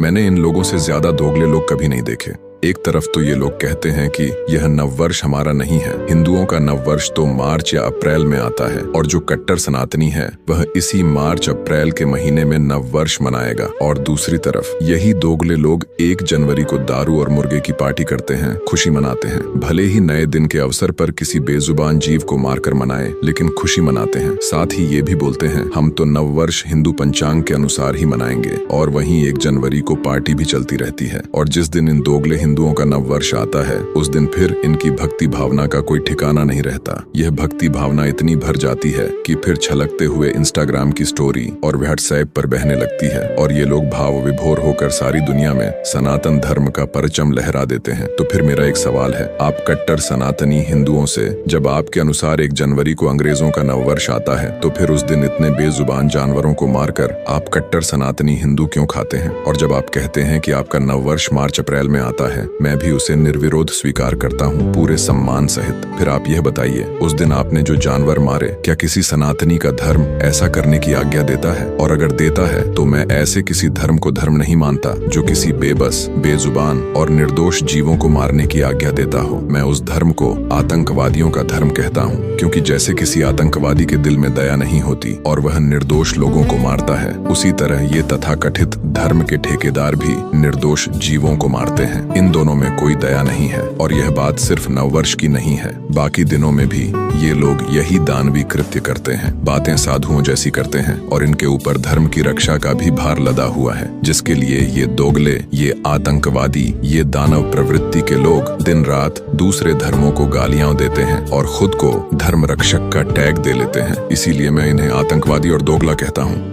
मैंने इन लोगों से ज्यादा दोगले लोग कभी नहीं देखे। एक तरफ तो ये लोग कहते हैं कि यह नववर्ष हमारा नहीं है, हिंदुओं का नववर्ष तो मार्च या अप्रैल में आता है और जो कट्टर सनातनी है वह इसी मार्च अप्रैल के महीने में नववर्ष मनाएगा। और दूसरी तरफ यही दोगले लोग 1 जनवरी को दारू और मुर्गे की पार्टी करते हैं, खुशी मनाते हैं। भले ही नए दिन के अवसर पर किसी बेजुबान जीव को मारकर मनाए, लेकिन खुशी मनाते हैं। साथ ही ये भी बोलते हैं हम तो नववर्ष हिंदू पंचांग के अनुसार ही मनाएंगे। और वहीं 1 जनवरी को पार्टी भी चलती रहती है। और जिस दिन इन दोगले हिंदुओं का नववर्ष आता है उस दिन फिर इनकी भक्ति भावना का कोई ठिकाना नहीं रहता। यह भक्ति भावना इतनी भर जाती है कि फिर छलकते हुए इंस्टाग्राम की स्टोरी और व्हाट्सएप पर बहने लगती है। और ये लोग भाव विभोर होकर सारी दुनिया में सनातन धर्म का परचम लहरा देते हैं। तो फिर मेरा एक सवाल है, आप कट्टर सनातनी हिंदुओं से जब आपके अनुसार 1 जनवरी को अंग्रेजों का नववर्ष आता है तो फिर उस दिन इतने बेजुबान जानवरों को मारकर आप कट्टर सनातनी हिंदू क्यों खाते हैं? और जब आप कहते हैं कि आपका नववर्ष मार्च अप्रैल में आता है, मैं भी उसे निर्विरोध स्वीकार करता हूँ, पूरे सम्मान सहित। फिर आप यह बताइए, उस दिन आपने जो जानवर मारे, क्या किसी सनातनी का धर्म ऐसा करने की आज्ञा देता है? और अगर देता है तो मैं ऐसे किसी धर्म को धर्म नहीं मानता जो किसी बेबस, बेजुबान और निर्दोष जीवों को मारने की आज्ञा देता हो। मैं उस धर्म को आतंकवादियों का धर्म कहता हूँ, क्योंकि जैसे किसी आतंकवादी के दिल में दया नहीं होती और वह निर्दोष लोगों को मारता है, उसी तरह ये तथाकथित धर्म के ठेकेदार भी निर्दोष जीवों को मारते हैं। इन दोनों में कोई दया नहीं है। और यह बात सिर्फ नववर्ष की नहीं है, बाकी दिनों में भी ये लोग यही दानवी कृत्य करते हैं। बातें साधुओं जैसी करते हैं और इनके ऊपर धर्म की रक्षा का भी भार लदा हुआ है, जिसके लिए ये दोगले, ये आतंकवादी, ये दानव प्रवृत्ति के लोग दिन रात दूसरे धर्मों को गालियां देते हैं और खुद को धर्म रक्षक का टैग दे लेते हैं। इसीलिए मैं इन्हें आतंकवादी और दोगला कहता हूँ।